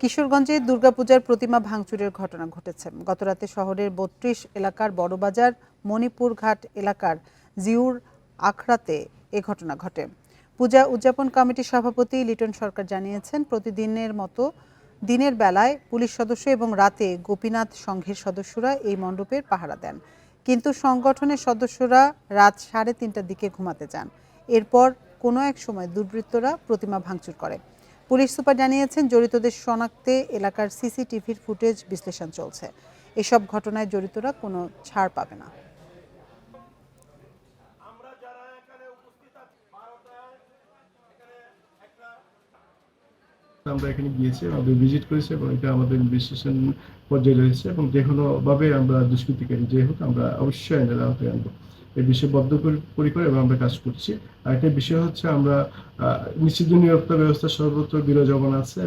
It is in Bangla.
কিশোরগঞ্জে দুর্গাপূজার প্রতিমা ভাঙচুরের ঘটনা ঘটেছে। গতরাতে শহরের ৩২ এলাকার বড়বাজার মণিপুর ঘাট এলাকার জিউর আখড়াতে এ ঘটনা ঘটে। পূজা উদযাপন কমিটির সভাপতি লিটন সরকার জানিয়েছেন, প্রতিদিনের মতো দিনের বেলায় পুলিশ সদস্য এবং রাতে গোপীনাথ সংঘের সদস্যরা এই মণ্ডপের পাহারা দেন। কিন্তু সংগঠনের সদস্যরা রাত ৩:৩০টার দিকে ঘুমাতে যান। এরপর কোনো এক সময় দুর্বৃত্তরা প্রতিমা ভাঙচুর করে। পুলিশ সুপার জানিয়েছেন, জড়িতদের শনাক্তে এলাকার সিসিটিভির ফুটেজ বিশ্লেষণ চলছে। এসব ঘটনায় জড়িতরা কোনো ছাড় পাবে না। আমরা এখানে গিয়েছি, আমাদের ভিজিট করেছি এবং এটা আমাদের বিশ্লেষণ পর্যায়ে রয়েছে এবং যে কোনোভাবে আমরা দুষ্কৃতিকারী যে হোক আমরা অবশ্যই আইনের আওতায় আনবো। এই বিষয়ে বদ্ধপরিকর এবং আমরা কাজ করছি। আর একটা বিষয় হচ্ছে আমরা নিশ্চিত নিরাপত্তা ব্যবস্থা সর্বত্র বিরাজমান আছে।